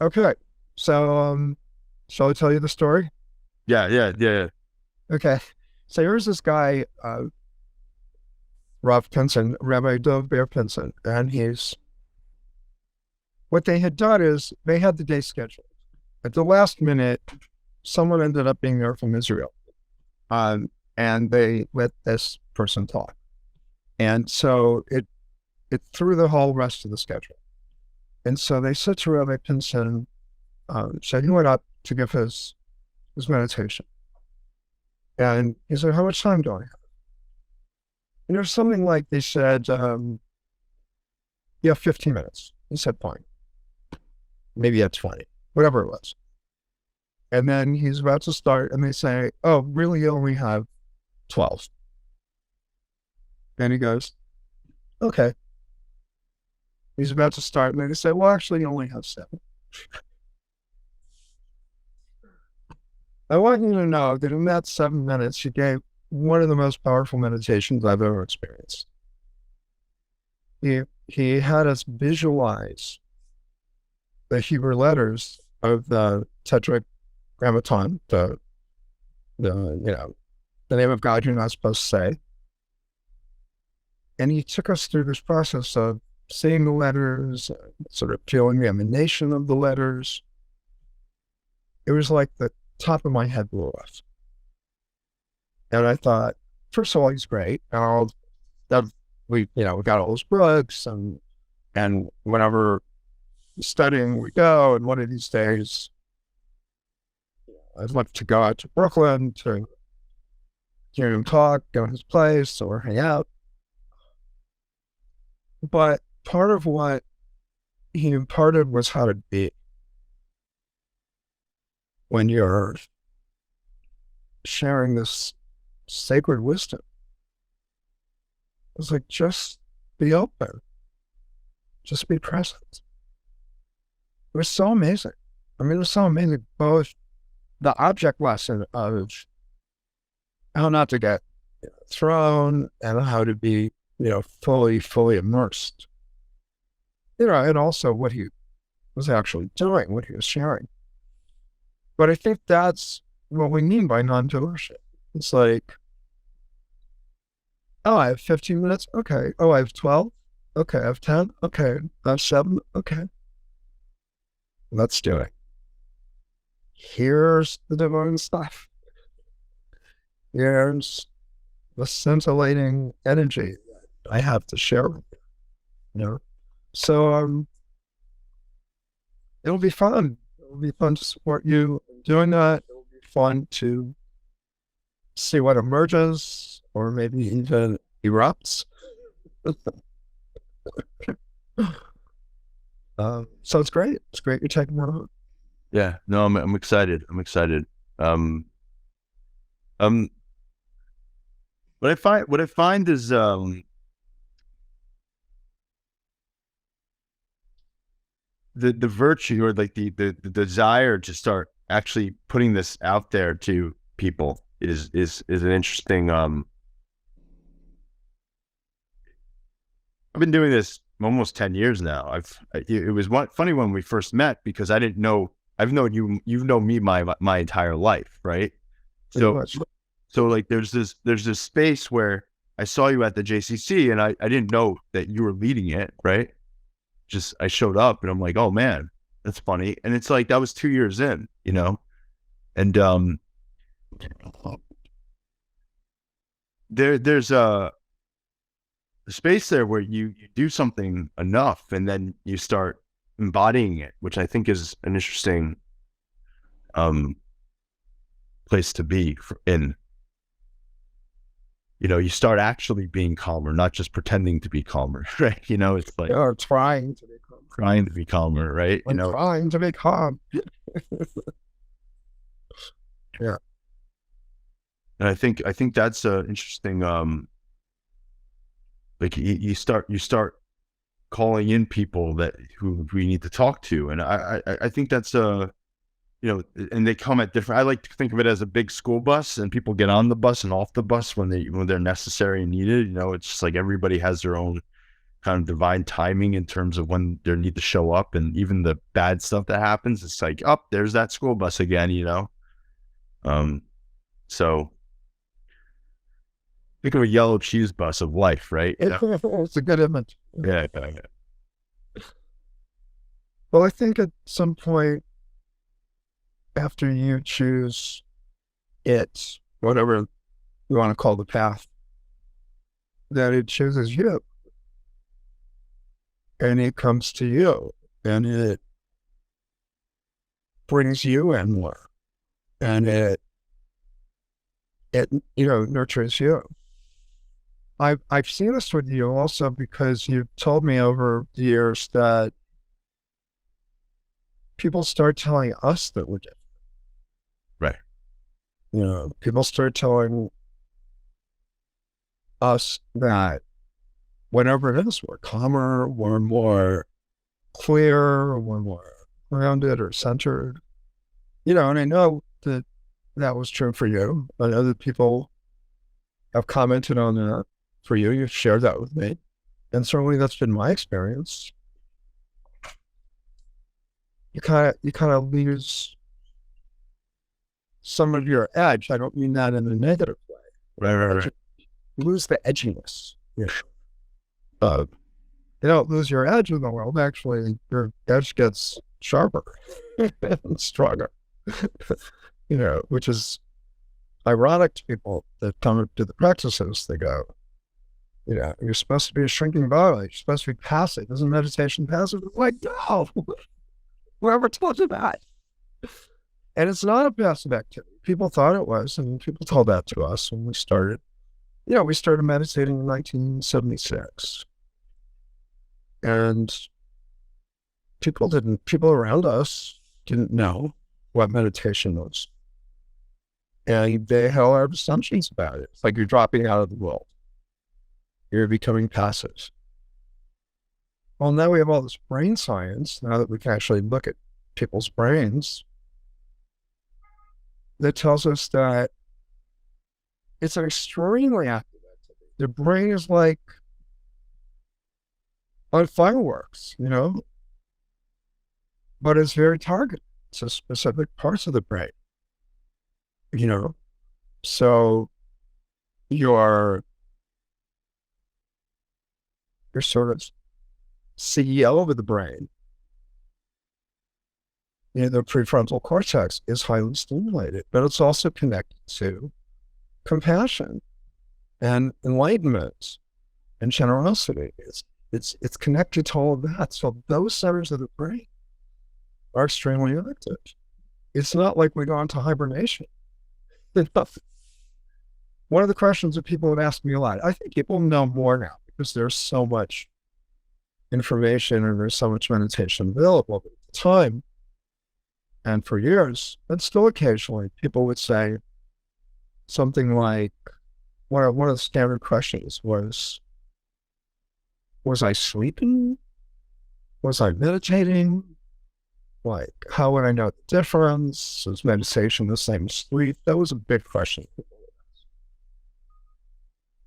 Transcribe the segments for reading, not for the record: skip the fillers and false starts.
Okay, so shall I tell you the story? Yeah. Okay, so here's this guy, Rob Pinson, Rabbi Dov Bear Pinson, and he's what they had done is they had the day scheduled. At the last minute, someone ended up being there from Israel, and they let this person talk, and so it threw the whole rest of the schedule. And so they said to Rabbi Pinson, so he went up to give his meditation, and he said, "How much time do I have?" And there's something like they said, "You have 15 minutes." He said, "Fine." Maybe at 20, whatever it was. And then he's about to start, and they say, "Oh, really? You only have 12." And he goes, "Okay." He's about to start, and they say, "Well, actually, you only have 7." I want you to know that in that 7 minutes, he gave one of the most powerful meditations I've ever experienced. He had us visualize the Hebrew letters of the Tetragrammaton, the name of God you're not supposed to say. And he took us through this process of seeing the letters, sort of feeling the emanation of the letters. It was like the top of my head blew off. And I thought, first of all, he's great. And we got all his books, and whenever studying we go, and one of these days I'd love to go out to Brooklyn to hear him talk, go to his place or hang out. But part of what he imparted was how to be when you're sharing this sacred wisdom. It's like, just be open, just be present. It was so amazing. I mean, it was so amazing, both the object lesson of how not to get thrown and how to be, fully immersed, and also what he was actually doing, what he was sharing. But I think that's what we mean by non-dualistic. It's like, oh, I have 15 minutes. Okay. Oh, I have 12. Okay. I have 10. Okay. I have 7. Okay. Let's do it. Here's the divine stuff. Here's the scintillating energy that I have to share with you. So it'll be fun. It'll be fun to support you doing that. It'll be fun to see what emerges or maybe even erupts. So it's great. It's great you're taking that on. Yeah. No, I'm excited. I'm excited. Um, um, what I find is, the virtue, or like the desire to start actually putting this out there to people is an interesting, I've been doing this almost 10 years now. It was funny when we first met, because I didn't know, I've known you, you've known me my entire life, right? Pretty So, much. like, there's this space where I saw you at the JCC, and I didn't know that you were leading it, right? Just, I showed up and I'm like, oh man, that's funny. And it's like, that was 2 years in, and, there's a space there where you do something enough, and then you start embodying it, which I think is an interesting, place to be in. You start actually being calmer, not just pretending to be calmer, right? It's like Or trying to become trying to be calmer, right? I'm trying to be calm. Yeah. And I think that's interesting. Like, you start calling in people who we need to talk to, and I think that's and they come at different. I like to think of it as a big school bus, and people get on the bus and off the bus when they're necessary and needed. It's just like everybody has their own kind of divine timing in terms of when they need to show up, and even the bad stuff that happens, it's like, oh, there's that school bus again. So think of a yellow cheese bus of life, right? It's a good image. Yeah. Well, I think at some point after you choose it, whatever you want to call the path, that it chooses you. And it comes to you, and it brings you in more, and it nurtures you. I've seen this with you also because you've told me over the years that people start telling us that we're different. Right. People start telling us that whatever it is, we're calmer, we're more clear, we're more grounded or centered. And I know that was true for you. I know that people have commented on that for you. You've shared that with me. And certainly that's been my experience. You kind of lose some of your edge. I don't mean that in a negative way. Right. You lose the edginess. You don't lose your edge in the world. Actually, your edge gets sharper and stronger. Which is ironic to people that come to the practices. They go, you're supposed to be a shrinking body. You're supposed to be passive. Isn't meditation passive? I'm like, no, whoever told you that? And it's not a passive activity. People thought it was, and people told that to us when we started. We started meditating in 1976. And people around us didn't know what meditation was. And they had a lot of assumptions about it. It's like you're dropping out of the world. You're becoming passive. Well, now we have all this brain science, now that we can actually look at people's brains, that tells us that it's an extremely active activity. The brain is like on fireworks, but it's very targeted to specific parts of the brain, so you're sort of CEO of the brain. The prefrontal cortex is highly stimulated, but it's also connected to compassion and enlightenment and generosity. It's connected to all of that. So those centers of the brain are extremely active. It's not like we go into hibernation. One of the questions that people have asked me a lot, I think people know more now because there's so much information and there's so much meditation available. But at the time, and for years, and still occasionally, people would say something like, one of the standard questions was I sleeping? Was I meditating? Like, how would I know the difference? Is meditation the same as sleep? That was a big question.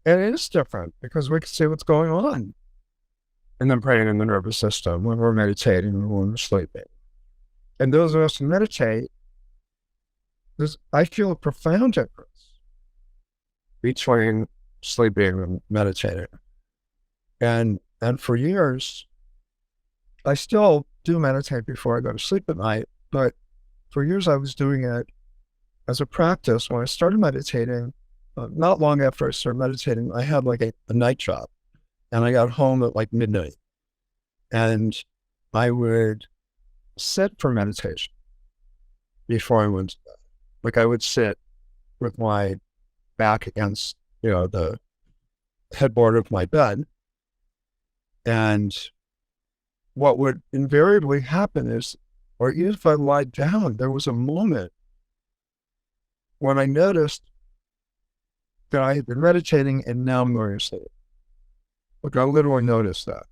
And it is different because we can see what's going on in the brain and the nervous system when we're meditating and when we're sleeping. And those of us who meditate, I feel a profound difference between sleeping and meditating. And for years, I still do meditate before I go to sleep at night, but for years I was doing it as a practice. When I started meditating, not long after I started meditating, I had like a night job, and I got home at like midnight, and I would sit for meditation before I went to bed. Like I would sit with my back against, the headboard of my bed. And what would invariably happen is, or even if I lied down, there was a moment when I noticed that I had been meditating and now I'm going to sleep. Like I literally noticed that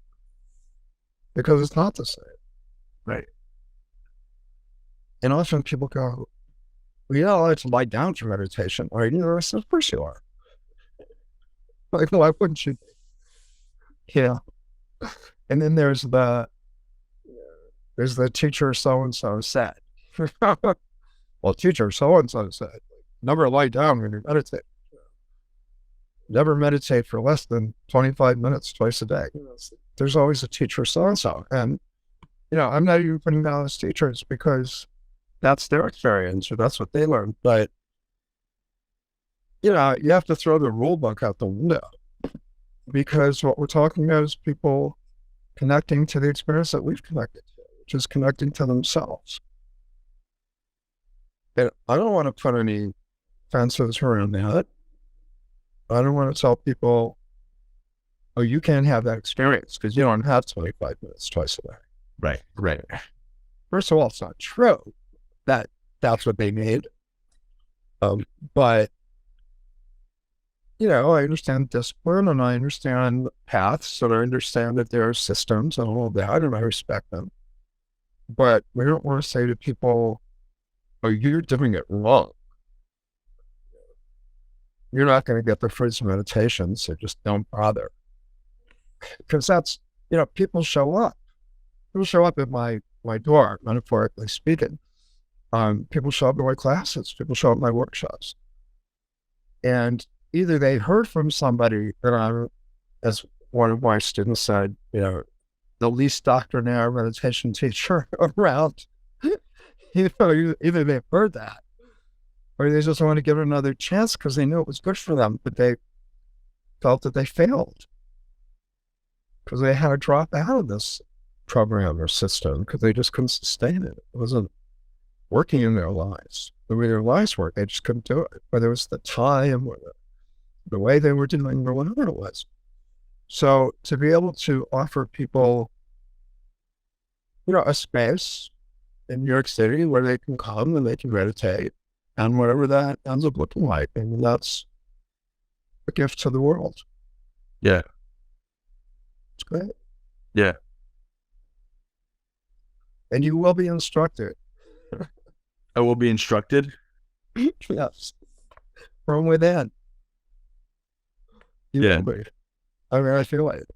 because it's not the same. Right. And often people go, well, I like to lie down for meditation. Right? I said, of course you are. Like, why wouldn't you? Yeah. And then there's the teacher so-and-so said. Well, teacher so-and-so said, never lie down when you meditate. Never meditate for less than 25 minutes twice a day. There's always a teacher so-and-so. And, I'm not even putting down as teachers because that's their experience or that's what they learned. But, you have to throw the rule book out the window because what we're talking about is people connecting to the experience that we've connected to, which is connecting to themselves. And I don't want to put any fences around that. I don't want to tell people, oh, you can't have that experience because you don't have 25 minutes twice a day. Right. First of all, it's not true that that's what they need. But, I understand discipline and I understand paths and I understand that there are systems and all of that and I respect them. But we don't want to say to people, oh, you're doing it wrong. You're not going to get the fruits of meditation, so just don't bother. Because that's, people show up. People show up at my door, metaphorically speaking. People show up at my classes. People show up at my workshops. And either they heard from somebody that I'm, as one of my students said, the least doctrinaire meditation teacher around. Either they've heard that or they just want to give it another chance because they knew it was good for them, but they felt that they failed because they had to drop out of this program or system because they just couldn't sustain it. It wasn't working in their lives. The way their lives worked, they just couldn't do it, whether it was the time or the way they were doing or whatever it was. So to be able to offer people, a space in New York City where they can come and they can meditate and whatever that ends up looking like. And that's a gift to the world. Yeah. It's great. Yeah. And you will be instructed. I will be instructed? Yes. From within. You will be. I mean, I feel it.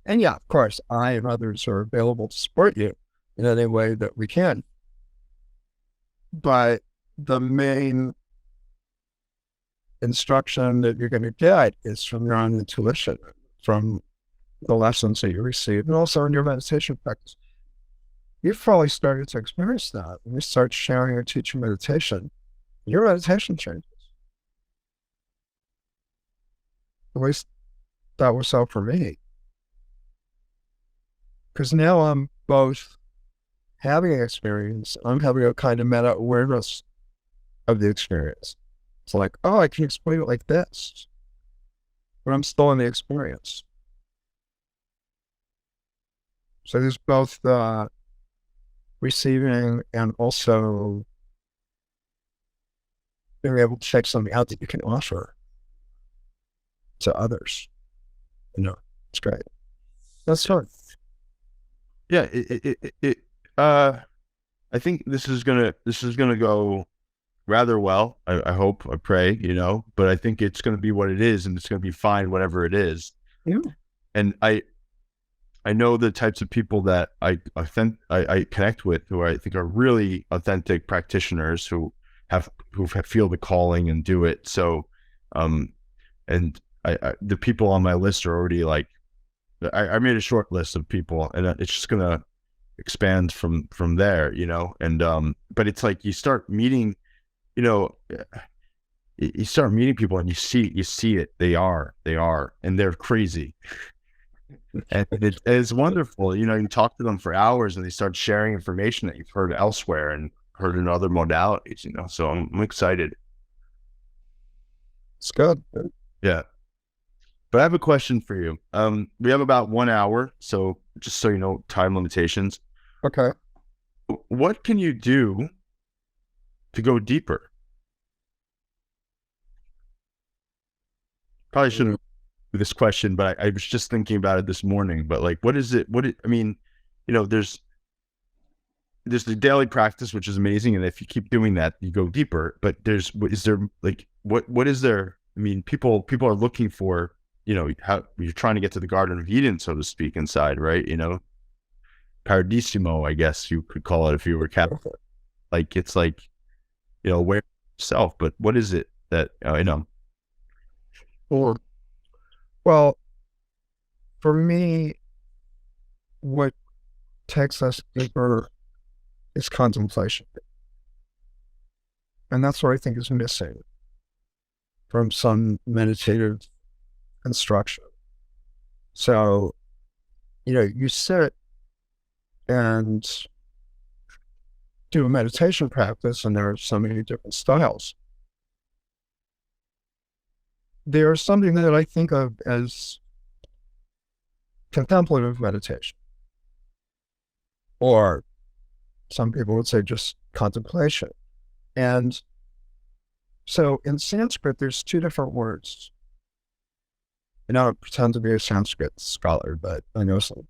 And yeah, of course, I and others are available to support you in any way that we can. But the main instruction that you're going to get is from your own intuition, from the lessons that you receive, and also in your meditation practice. You've probably started to experience that when you start sharing or teaching meditation. Your meditation changes. At least that was so for me. Because now I'm both having an experience, I'm having a kind of meta awareness of the experience. It's like, oh, I can explain it like this, but I'm still in the experience. So there's both the receiving and also being able to take something out that you can offer to others. It's great. That's fun. Yeah, I think this is gonna go rather well. I hope, I pray, but I think it's gonna be what it is, and it's gonna be fine, whatever it is. Yeah. And I know the types of people that I connect with, who I think are really authentic practitioners who feel the calling and do it. So, and the people on my list are already like, I made a short list of people, and it's just gonna expand from there, and but it's like you start meeting, you start meeting people and you see it, they are and they're crazy. And it's wonderful, you talk to them for hours and they start sharing information that you've heard elsewhere and heard in other modalities, so I'm excited. It's good. Yeah. But I have a question for you. We have about 1 hour, so just so you know, time limitations. Okay. What can you do to go deeper? Probably shouldn't do this question, but I was just thinking about it this morning. But like, what is it? I mean, there's there's the daily practice, which is amazing, and if you keep doing that, you go deeper. But is there like what is there? I mean, people are looking for, how you're trying to get to the Garden of Eden, so to speak, inside, right? Paradisimo, I guess you could call it if you were Catholic. Like it's like, aware of yourself. But what is it that I know? Well, for me, what takes us deeper is contemplation. And that's what I think is missing from some meditative instruction. So, you sit and do a meditation practice, and there are so many different styles. There's something that I think of as contemplative meditation, or some people would say just contemplation. And so in Sanskrit, there's two different words. And I don't pretend to be a Sanskrit scholar, but I know some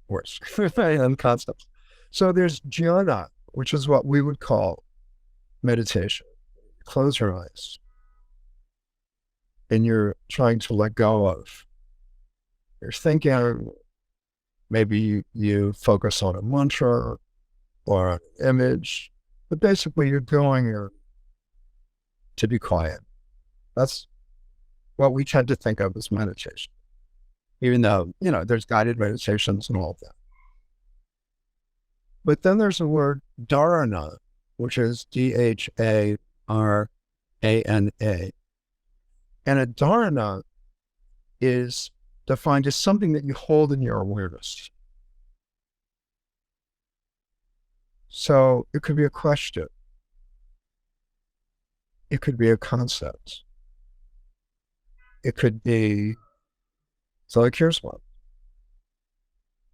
words and concepts. So there's jhana, which is what we would call meditation. Close your eyes, and you're trying to let go of your thinking. Maybe you focus on a mantra or an image, but basically you're going to be quiet. That's what we tend to think of as meditation, even though, there's guided meditations and all of that. But then there's the word dharana, which is Dharana. And a dharana is defined as something that you hold in your awareness. So it could be a question. It could be a concept. It could be, so like here's one.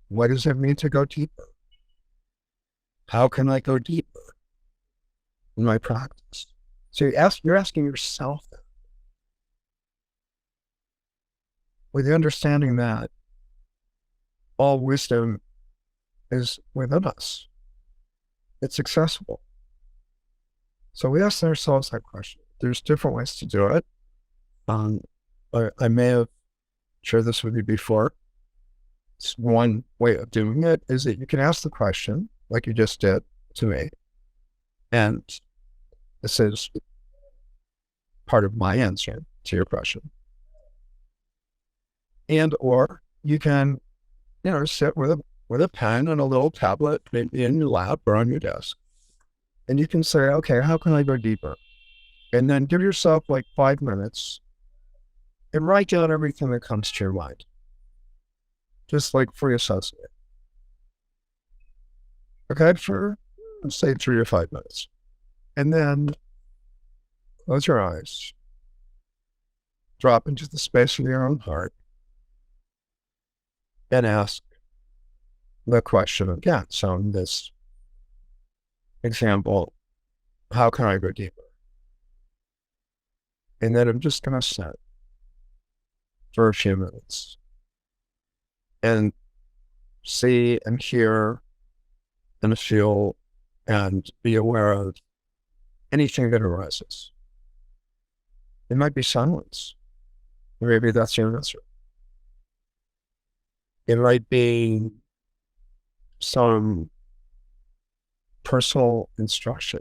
What does it mean to go deeper? How can I go deeper in my practice? So you're asking yourself that, with the understanding that all wisdom is within us. It's accessible. So we ask ourselves that question. There's different ways to do it. I may have shared this with you before. It's one way of doing it is that you can ask the question, like you just did to me. And this is part of my answer to your question. And or you can, sit with a pen and a little tablet, maybe in your lap or on your desk. And you can say, okay, how can I go deeper? And then give yourself like 5 minutes and write down everything that comes to your mind. Just like free assessment. Okay, for say 3 or 5 minutes. And then close your eyes. Drop into the space of your own heart. And ask the question again. So in this example, how can I go deeper? And then I'm just going to sit for a few minutes and see and hear and feel and be aware of anything that arises. It might be silence. Maybe that's your answer. It might be some personal instruction.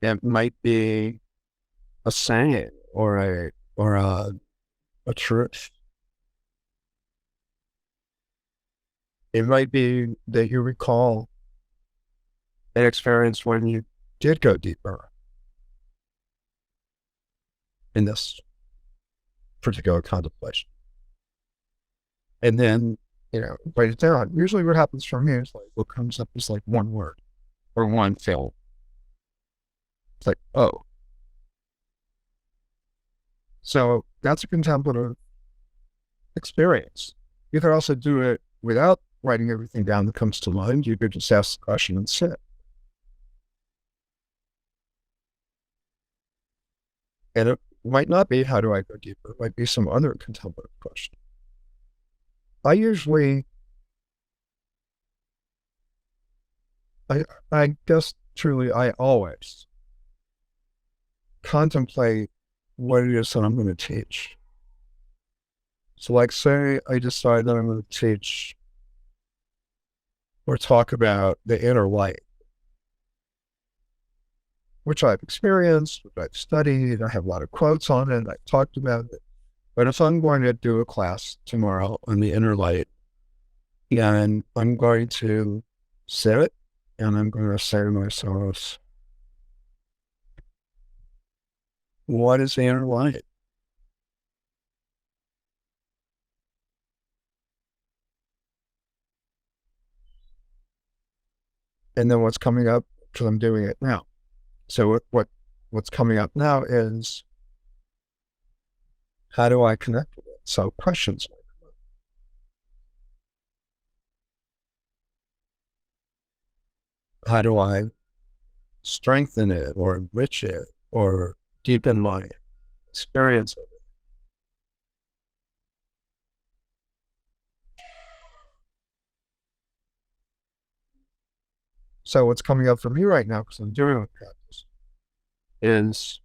It might be a saying or a truth. It might be that you recall an experience when you did go deeper in this particular contemplation. And then, write it down. Usually what happens for me is like, what comes up is like one word or one feeling. It's like, oh. So that's a contemplative experience. You could also do it without writing everything down that comes to mind. You could just ask the question and sit. And it might not be, how do I go deeper? It might be some other contemplative question. I usually I guess truly I always contemplate what it is that I'm going to teach. So like say I decide that I'm going to teach or talk about the inner light, which I've experienced, which I've studied, I have a lot of quotes on it, I've talked about it. But if I'm going to do a class tomorrow on the inner light, and I'm going to sit and I'm going to say to myself, what is the inner light? And then what's coming up, because I'm doing it now. So what's coming up now is how do I connect with it? So questions. How do I strengthen it or enrich it or deepen my experience of it? So what's coming up for me right now, because I'm doing it practice, is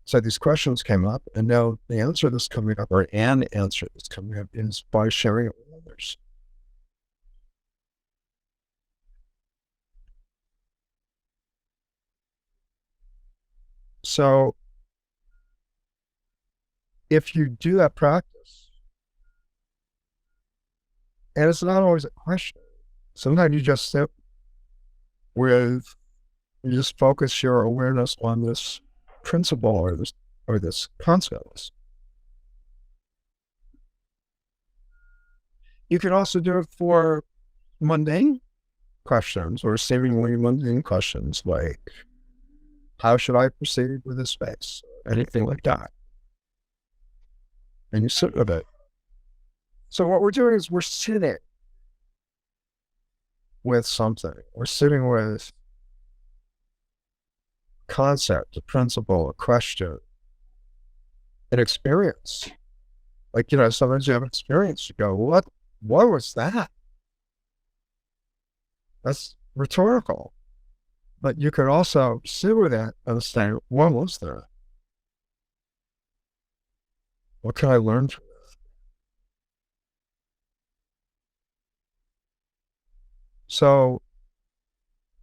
so these questions came up, and now the answer that's coming up, or an answer that's coming up, is by sharing it with others. So if you do that practice, and it's not always a question, sometimes you just sit with, you just focus your awareness on this principle or this concept. You can also do it for mundane questions or seemingly mundane questions like, how should I proceed with this space? Anything like that. And you sit with it. So what we're doing is we're sitting with something. We're sitting with concept, a principle, a question, an experience. Like, sometimes you have an experience, you go, what was that? That's rhetorical. But you could also sit with that and say, what was there? What can I learn from this? So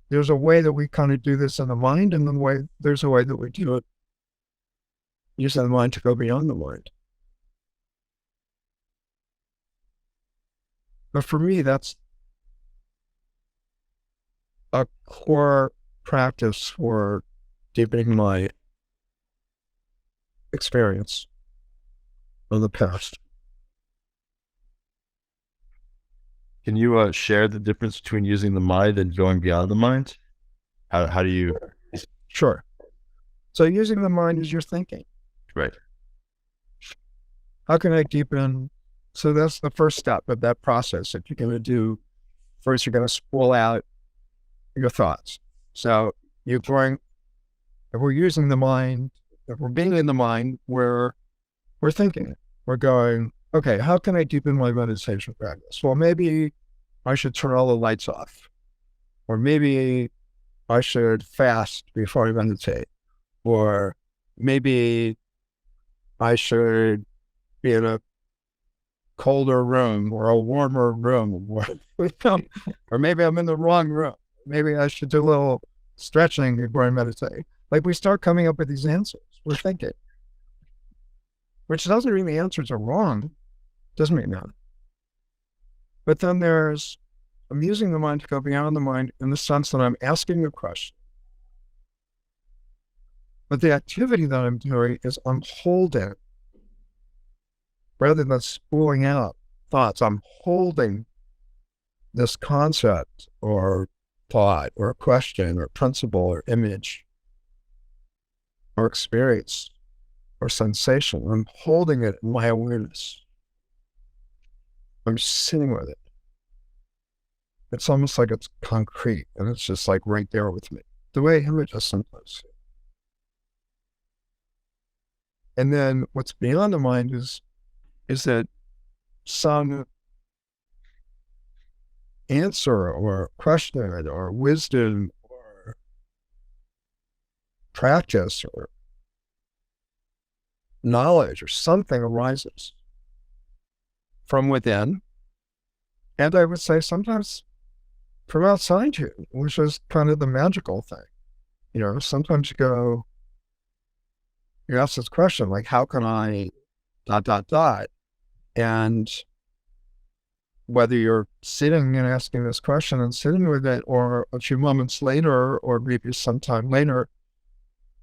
there's a way that we kind of do this in the mind, and there's a way that we do it using the mind to go beyond the mind. But for me, that's a core practice for deepening my experience of the past. Can you share the difference between using the mind and going beyond the mind? How do you? Sure. So using the mind is your thinking. Right. How can I deepen? So that's the first step of that process. If you're going to do, first, you're going to spool out your thoughts. So you're going, if we're using the mind, if we're being in the mind, we're thinking. We're going, okay, how can I deepen my meditation practice? Well, maybe I should turn all the lights off. Or maybe I should fast before I meditate. Or maybe I should be in a colder room or a warmer room. Or maybe I'm in the wrong room. Maybe I should do a little stretching before I meditate. Like we start coming up with these answers. We're thinking. Which doesn't mean the answers are wrong. Doesn't mean that. But then I'm using the mind to go beyond the mind in the sense that I'm asking a question. But the activity that I'm doing is I'm holding, rather than spooling out thoughts, I'm holding this concept or thought or question or principle or image or experience or sensation. I'm holding it in my awareness. I'm sitting with it. It's almost like it's concrete and it's just like right there with me. The way images sometimes. And then what's beyond the mind is that some answer or question or wisdom or practice or knowledge or something arises from within. And I would say sometimes from outside you, which is kind of the magical thing. You know, sometimes you ask this question, like, how can I ... And whether you're sitting and asking this question and sitting with it, or a few moments later, or maybe sometime later,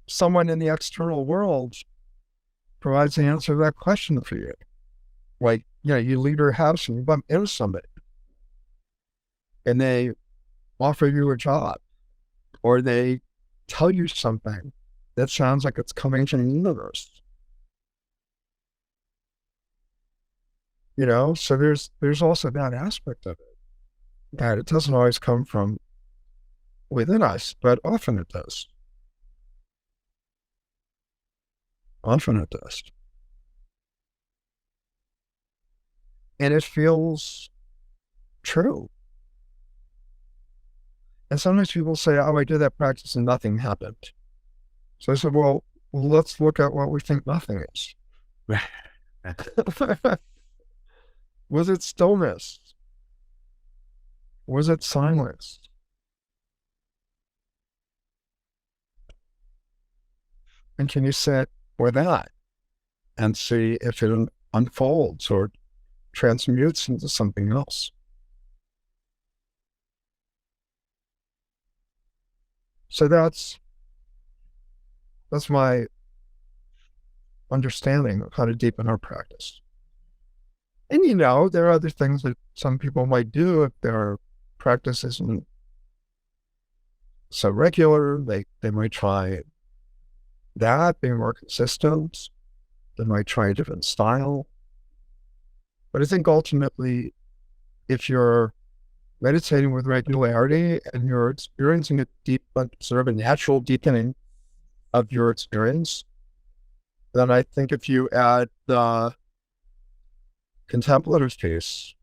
someone in the external world provides the answer to that question for you. Like, you leave your house and you bump into somebody and they offer you a job, or they tell you something that sounds like it's coming from the universe. So there's also that aspect of it, that it doesn't always come from within us, but often it does. Often it does. And it feels true. And sometimes people say, oh, I did that practice and nothing happened. So I said, well, let's look at what we think nothing is. Was it stillness? Was it silence? And can you sit with that and see if it unfolds or transmutes into something else? So that's my understanding of how to deepen our practice. And there are other things that some people might do if their practice isn't so regular. They might try that, being more consistent. They might try a different style. But I think ultimately, if you're meditating with regularity and you're experiencing a deep, sort of a natural deepening of your experience, then I think if you add the contemplative piece,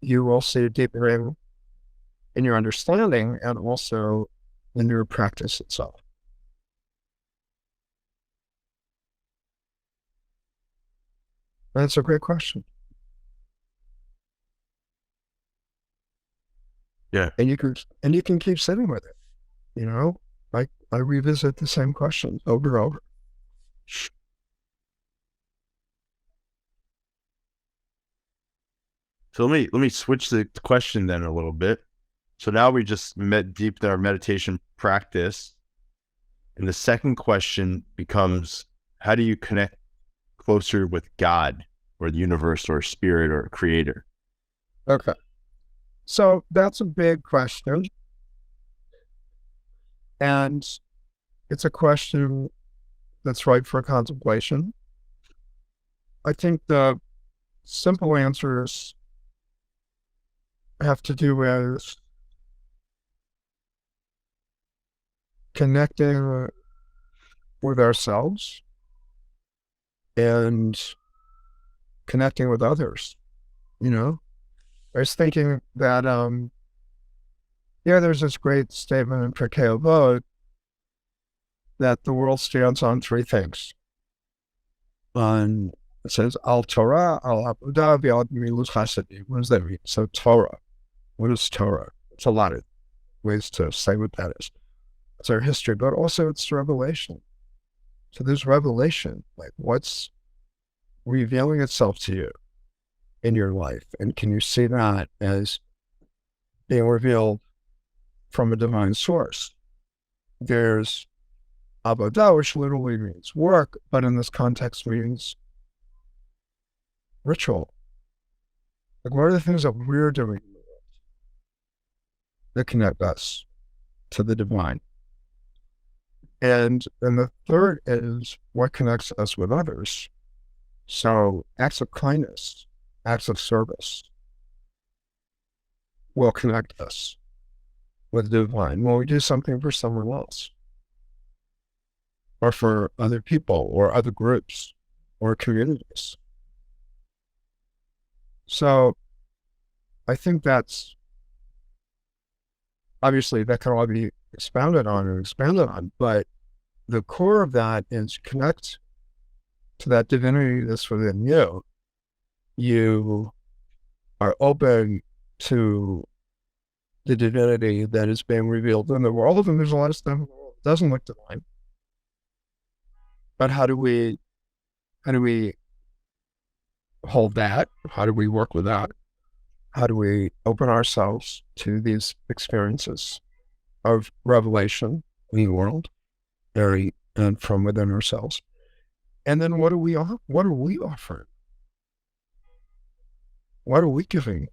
you will see a deepening in your understanding and also in your practice itself. That's a great question. Yeah. And you can keep sitting with it. I revisit the same question over and over. So let me switch the question then a little bit. So now we just deepened our meditation practice. And the second question becomes, how do you connect closer with God or the universe or spirit or creator? Okay. So that's a big question. And it's a question that's ripe for contemplation. I think the simple answers have to do with connecting with ourselves and connecting with others. I was thinking that, there's this great statement in Pirkei Avot that the world stands on three things. It says, Al Torah, Al Avodah, Al Gemilut Chasadim. What does that mean? So Torah. What is Torah? It's a lot of ways to say what that is. It's our history, but also it's revelation. So there's revelation, like what's revealing itself to you in your life. And can you see that as being revealed from a divine source? There's Avodah, which literally means work, but in this context means ritual. Like, what are the things that we're doing that connect us to the divine? And then the third is what connects us with others. So acts of kindness, acts of service will connect us with the divine when we do something for someone else, or for other people, or other groups, or communities. So I think that's obviously that can all be expounded on or expanded on, but the core of that is connect to that divinity that's within you. You are open to the divinity that is being revealed in the world, and there's a lot of stuff in the world that doesn't look divine. But how do we hold that? How do we work with that? How do we open ourselves to these experiences of revelation in the world, very and from within ourselves? And then what are we offering? What are we giving?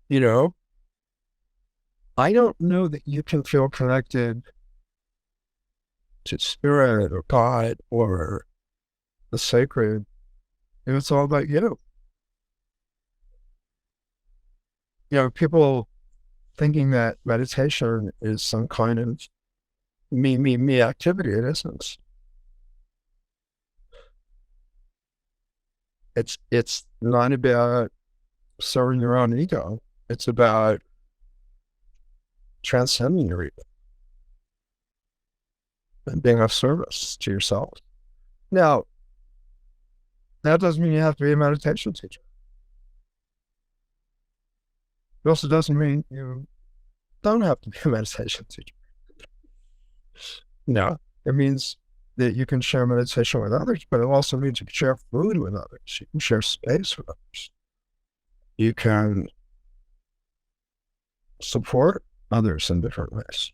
You know, I don't know that you can feel connected to spirit or God or the sacred if it's all about you. People thinking that meditation is some kind of me activity. It isn't. It's not about serving your own ego. It's about transcending your ego and being of service to yourself. Now, that doesn't mean you have to be a meditation teacher. It also doesn't mean you don't have to be a meditation teacher. No, it means that you can share meditation with others, but it also means you can share food with others. You can share space with others. You can support others in different ways.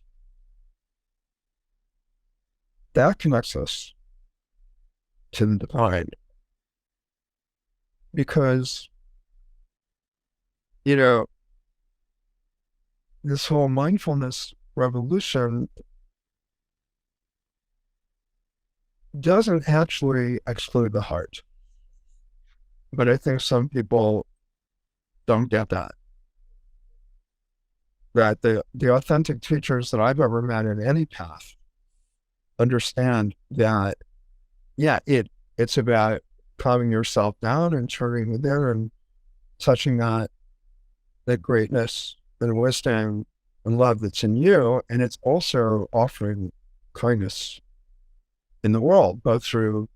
That connects us to the divine. Because, this whole mindfulness revolution doesn't actually exclude the heart. But I think some people don't get that. That the authentic teachers that I've ever met in any path understand that, it's about calming yourself down and turning within and touching that greatness and wisdom and love that's in you. And it's also offering kindness in the world, both through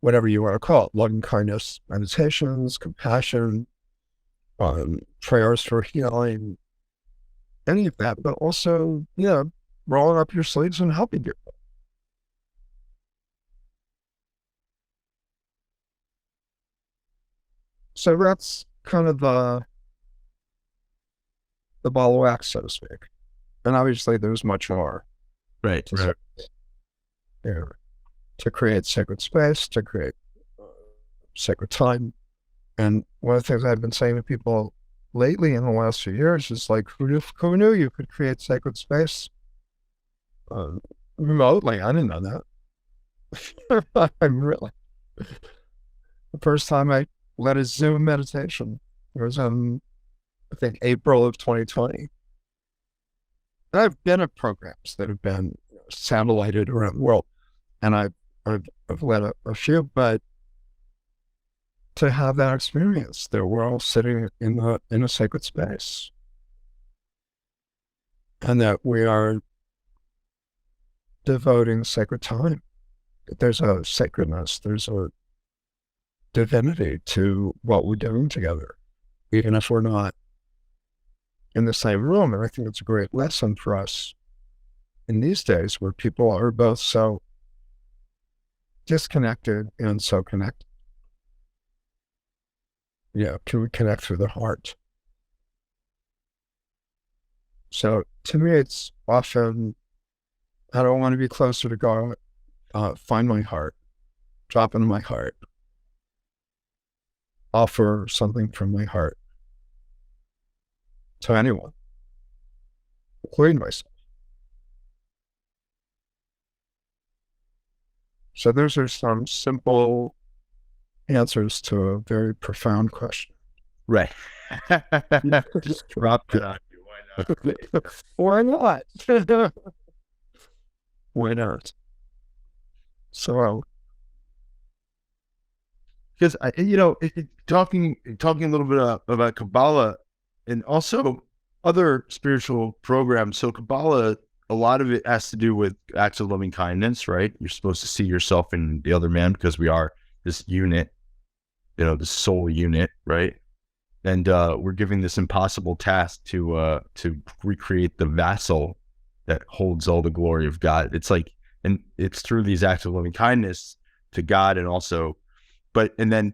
whatever you want to call it, loving kindness, meditations, compassion, prayers for healing, any of that, but also, rolling up your sleeves and helping people. So that's kind of the ball of wax, so to speak. And obviously there's much more. Right. To create sacred space, to create sacred time. And one of the things I've been saying to people lately in the last few years is like, who knew you could create sacred space remotely? I didn't know that. I'm really. The first time I led a Zoom meditation, it was in, I think, April of 2020. And I've been at programs that have been satellited around the world, and I've led a few, but to have that experience that we're all sitting in a sacred space, and that we are devoting sacred time. There's a sacredness, there's a divinity to what we're doing together, even if we're not in the same room. And I think it's a great lesson for us in these days where people are both so disconnected and so connected. Can we connect through the heart? So to me, it's often, I don't want to be closer to God, find my heart, drop into my heart, offer something from my heart to anyone, including myself. So those are some simple answers to a very profound question. Right. Just drop it on you. Why not? Why not? Why not? So because talking a little bit about Kabbalah and also other spiritual programs. So Kabbalah, a lot of it has to do with acts of loving kindness, right? You're supposed to see yourself in the other man because we are this unit, the soul unit, right? And we're giving this impossible task to recreate the vessel that holds all the glory of God. It's like, and it's through these acts of loving kindness to God, and also, and then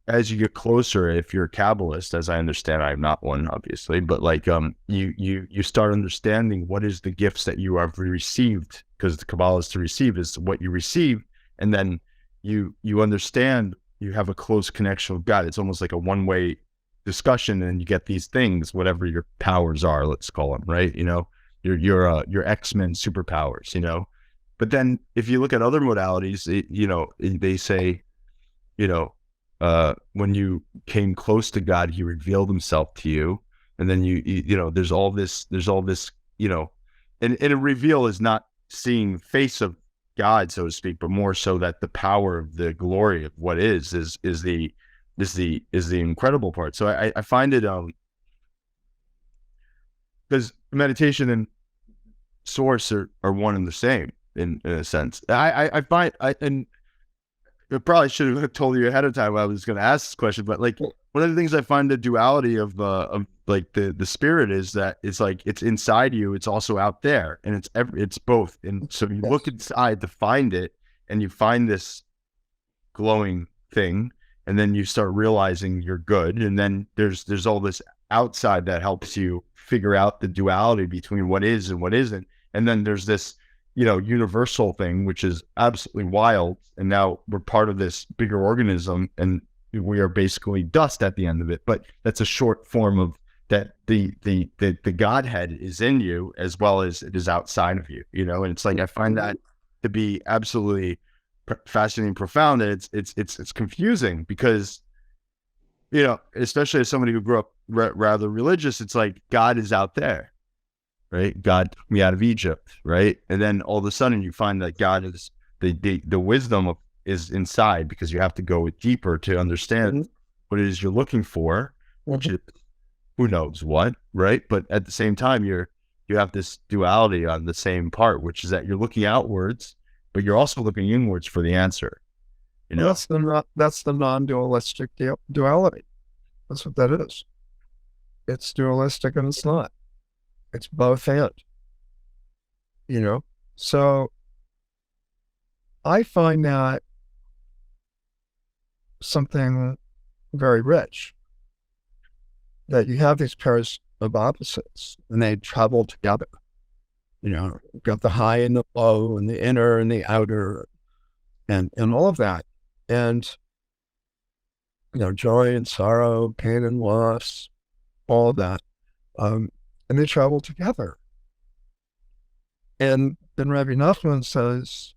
as you get closer, if you're a Kabbalist, as I understand, I'm not one, obviously, but like you start understanding what is the gifts that you have received, because the Kabbalah is to receive, is what you receive, and then you understand, you have a close connection with God. It's almost like a one-way discussion, and you get these things, whatever your powers are, let's call them, right? Your X-Men superpowers, But then if you look at other modalities, they say, when you came close to God, he revealed himself to you. And then there's all this, and a reveal is not seeing the face of God, so to speak, but more so that the power of the glory of what is the incredible part. So I find it, because meditation and source are one and the same in a sense. I find, and I probably should have told you ahead of time when I was going to ask this question, but like one of the things I find the duality of like the spirit is that it's like, it's inside you, it's also out there, and it's both. And so you look inside to find it, and you find this glowing thing, and then you start realizing you're good. And then there's all this outside that helps you figure out the duality between what is and what isn't. And then there's this, universal thing, which is absolutely wild. And now we're part of this bigger organism, and we are basically dust at the end of it. But that's a short form of that. The Godhead is in you as well as it is outside of you, and it's like, I find that to be absolutely fascinating, profound. And it's confusing because, especially as somebody who grew up rather religious, it's like God is out there. Right? God took me out of Egypt, right? And then all of a sudden you find that God is the wisdom is inside, because you have to go deeper to understand what it is you're looking for, which is who knows what, right? But at the same time, you have this duality on the same part, which is that you're looking outwards, but you're also looking inwards for the answer. That's the non-dualistic duality. That's what that is. It's dualistic and it's not. It's both and, So I find that something very rich, that you have these pairs of opposites and they travel together. You've got the high and the low and the inner and the outer and all of that. And, joy and sorrow, pain and loss, all of that. And they travel together. And then Rabbi Nachman says,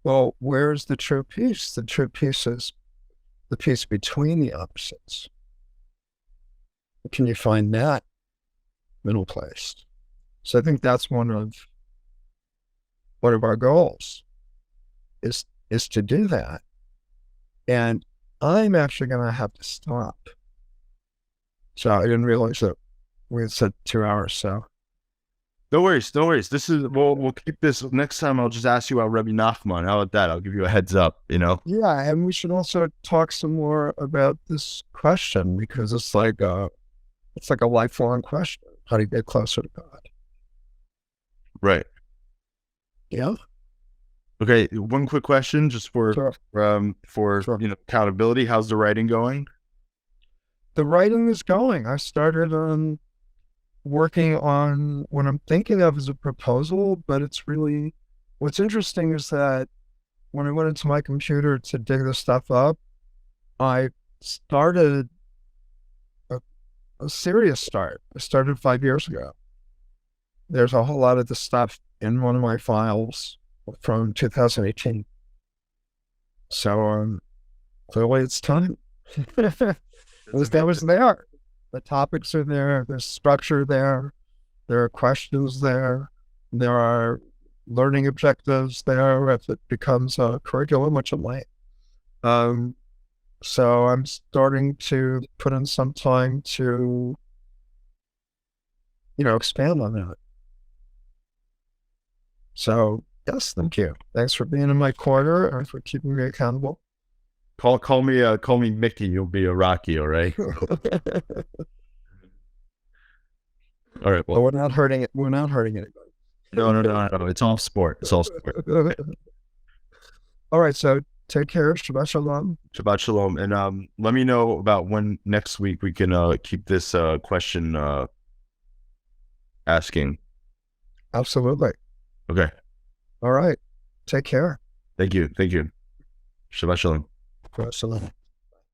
well, where's the true peace? The true peace is the peace between the opposites. Can you find that middle place? So I think that's one of our goals is to do that. And I'm actually going to have to stop. So I didn't realize that we had said 2 hours, so. No worries. This is, we'll keep this next time. I'll just ask you about Rabbi Nachman. How about that? I'll give you a heads up, Yeah, and we should also talk some more about this question, because it's like a lifelong question. How do you get closer to God? Right. Yeah. Okay. One quick question, just for accountability. How's the writing going? The writing is going. I started working on what I'm thinking of as a proposal, but it's really, what's interesting is that when I went into my computer to dig this stuff up, I started a serious start. I started 5 years ago. There's a whole lot of the stuff in one of my files from 2018. So clearly it's time. That was there. The topics are there. There's structure there. There are questions there. There are learning objectives there if it becomes a curriculum, which it might. So I'm starting to put in some time to, expand on that. So yes, thank you. Thanks for being in my corner and for keeping me accountable. Call me Mickey. You'll be a Rocky. All right. All right. But Well, we're not hurting it. We're not hurting anybody. no. It's all sport. It's all sport. All right. So take care. Shabbat shalom. Shabbat shalom. And let me know about when next week we can keep this question asking. Absolutely. Okay. All right. Take care. Thank you. Shabbat shalom. Shabbat shalom.